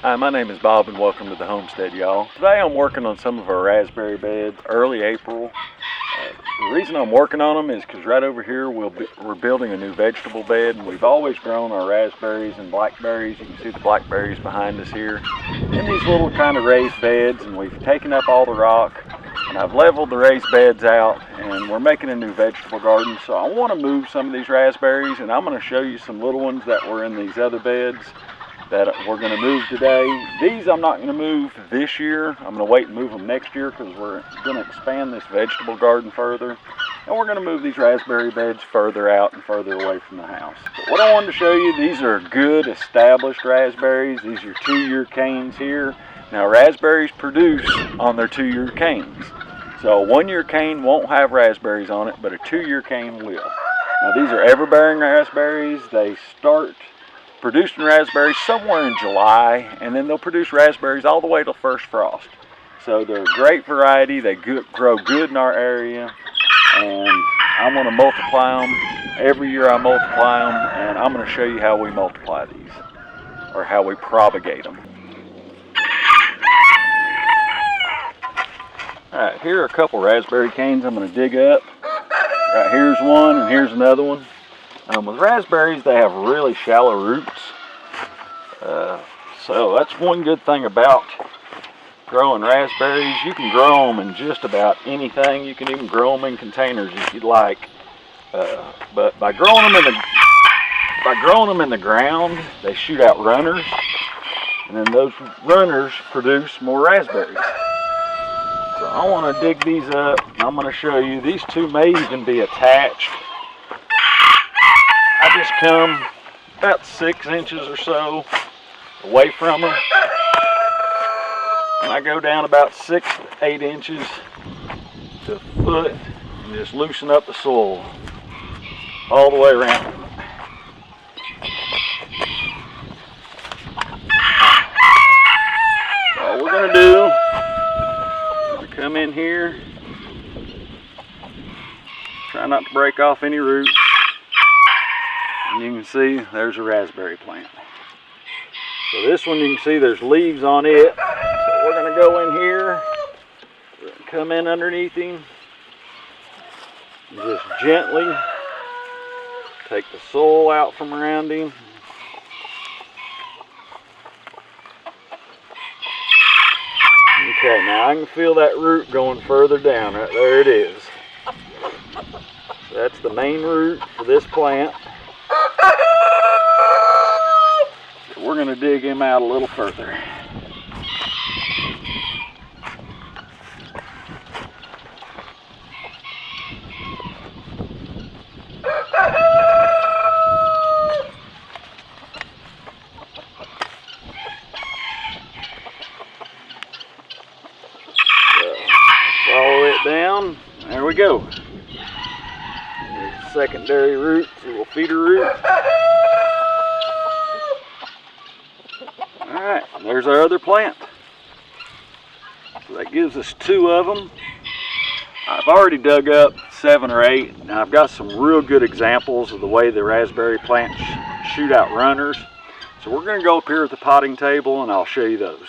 Hi, my name is Bob and welcome to the homestead, y'all. Today I'm working on some of our raspberry beds, early April. The reason I'm working on them is because right over here we're building a new vegetable bed, and we've always grown our raspberries and blackberries. You can see the blackberries behind us here in these little kind of raised beds, and we've taken up all the rock and I've leveled the raised beds out, and we're making a new vegetable garden. So I want to move some of these raspberries, and I'm going to show you some little ones that were in these other beds that we're going to move today. These I'm not going to move this year. I'm going to wait and move them next year because we're going to expand this vegetable garden further. And we're going to move these raspberry beds further out and further away from the house. But what I wanted to show you, these are good established raspberries. These are 2-year canes here. Now raspberries produce on their 2-year canes. So a 1-year cane won't have raspberries on it, but a 2-year cane will. Now these are ever-bearing raspberries. They start producing raspberries somewhere in July, and then they'll produce raspberries all the way till first frost. So they're a great variety. They grow good in our area, and I'm going to multiply them. Every year I multiply them, and I'm going to show you how we multiply these, or how we propagate them. Alright, here are a couple raspberry canes I'm going to dig up. Right, here's one, and here's another one. With raspberries, they have really shallow roots, so that's one good thing about growing raspberries. You can grow them in just about anything. You can even grow them in containers if you'd like, but by growing them in the ground, they shoot out runners, and then those runners produce more raspberries. So I want to dig these up, and I'm going to show you. These two may even be attached. I just come about 6 inches or so away from them, and I go down about 6 to 8 inches to a foot and just loosen up the soil all the way around. All we're going to do, we're going to come in here, try not to break off any roots. And you can see there's a raspberry plant. So this one, you can see there's leaves on it. So we're going to go in here, come in underneath him, and just gently take the soil out from around him. Okay, now I can feel that root going further down. Right there it is. So that's the main root for this plant. So we're going to dig him out a little further. So follow it down. There we go. There's a secondary root, a little feeder root. Alright, there's our other plant. So that gives us 2 of them. I've already dug up 7 or 8. Now I've got some real good examples of the way the raspberry plants shoot out runners. So we're going to go up here at the potting table and I'll show you those.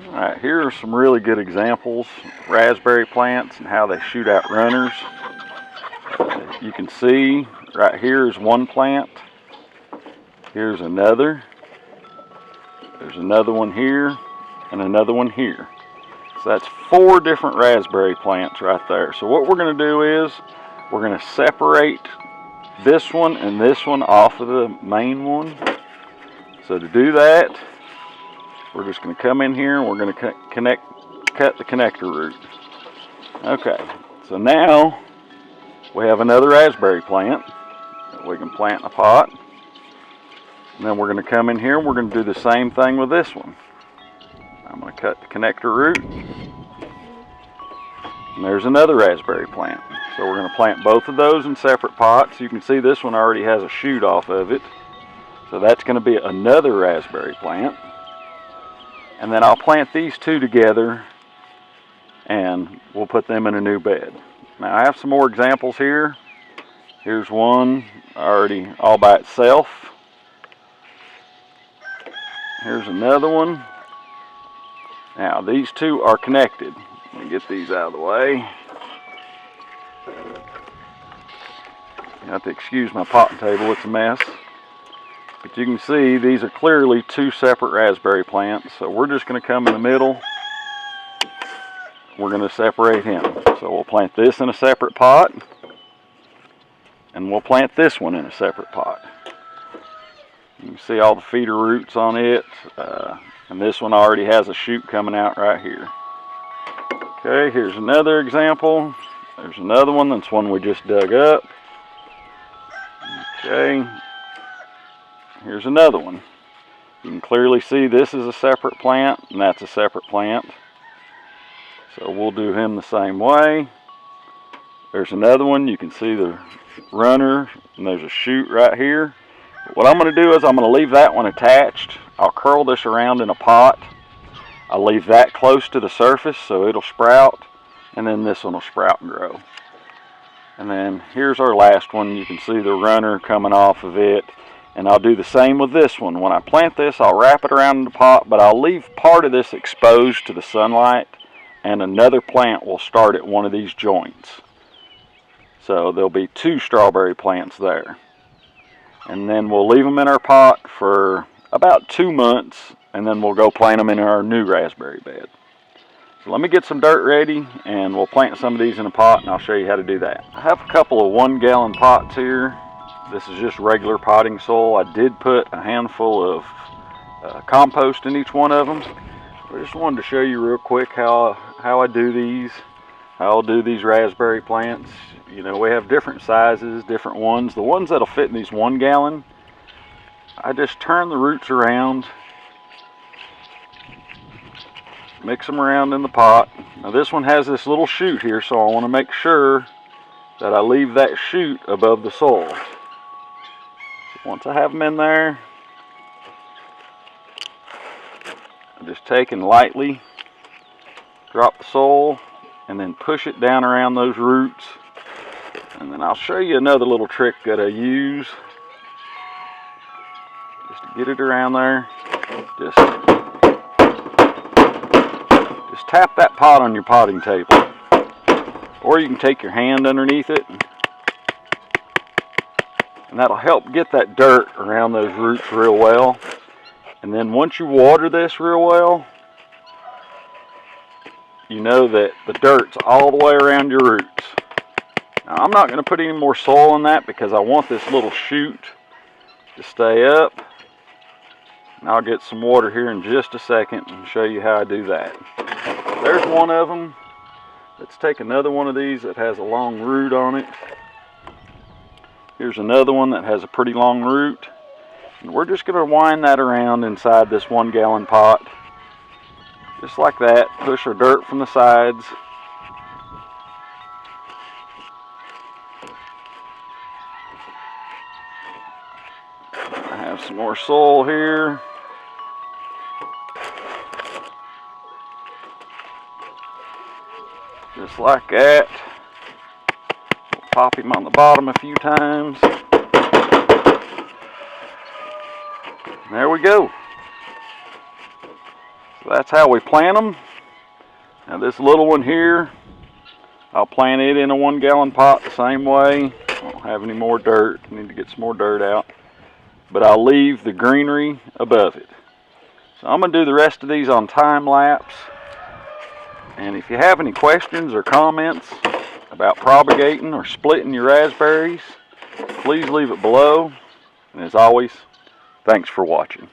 Alright, here are some really good examples of raspberry plants and how they shoot out runners. You can see right here is one plant. Here's another. There's another one here and another one here. So that's 4 different raspberry plants right there. So what we're going to do is we're going to separate this one and this one off of the main one. So to do that, we're just going to come in here and we're going to cut the connector root. Okay, so now we have another raspberry plant that we can plant in a pot. And then we're going to come in here and we're going to do the same thing with this one. I'm going to cut the connector root. And there's another raspberry plant. So we're going to plant both of those in separate pots. You can see this one already has a shoot off of it. So that's going to be another raspberry plant. And then I'll plant these 2 together and we'll put them in a new bed. Now I have some more examples here. Here's one already all by itself. Here's another one Now these two are connected. Let me get these out of the way. You have to excuse my potting table, it's a mess. But you can see these are clearly two separate raspberry plants. So we're just going to come in the middle. We're going to separate him. So we'll plant this in a separate pot. And we'll plant this one in a separate pot. You can see all the feeder roots on it. And this one already has a shoot coming out right here. Okay, here's another example. There's another one. That's one we just dug up. Okay. Here's another one. You can clearly see this is a separate plant and that's a separate plant. So we'll do him the same way. There's another one. You can see the runner and there's a shoot right here. What I'm going to do is I'm going to leave that one attached. I'll curl this around in a pot. I'll leave that close to the surface so it'll sprout, and then this one will sprout and grow. And then here's our last one. You can see the runner coming off of it. And I'll do the same with this one. When I plant this, I'll wrap it around in the pot, but I'll leave part of this exposed to the sunlight, and another plant will start at one of these joints. So there'll be two strawberry plants there. And then we'll leave them in our pot for about 2 months, and then we'll go plant them in our new raspberry bed. So let me get some dirt ready, and we'll plant some of these in a pot, and I'll show you how to do that. I have a couple of 1-gallon pots here. This is just regular potting soil. I did put a handful of compost in each one of them. I just wanted to show you real quick how I do these. How I'll do these raspberry plants. You know, we have different sizes, different ones. The ones that'll fit in these 1 gallon, I just turn the roots around, mix them around in the pot. Now this one has this little shoot here, so I want to make sure that I leave that shoot above the soil. Once I have them in there, I just take and lightly drop the soil and then push it down around those roots. And then I'll show you another little trick that I use just to get it around there. Just tap that pot on your potting table, or you can take your hand underneath it. And that'll help get that dirt around those roots real well. And then once you water this real well, you know that the dirt's all the way around your roots. Now I'm not going to put any more soil in that because I want this little shoot to stay up. And I'll get some water here in just a second and show you how I do that. There's one of them. Let's take another one of these that has a long root on it. Here's another one that has a pretty long root. And we're just going to wind that around inside this 1 gallon pot. Just like that. Push our dirt from the sides. I have some more soil here. Just like that. Pop him on the bottom a few times. There we go. So that's how we plant them. Now this little one here, I'll plant it in a 1 gallon pot the same way. I don't have any more dirt. I need to get some more dirt out. But I'll leave the greenery above it. So I'm going to do the rest of these on time lapse. And if you have any questions or comments about propagating or splitting your raspberries, please leave it below. And as always, thanks for watching.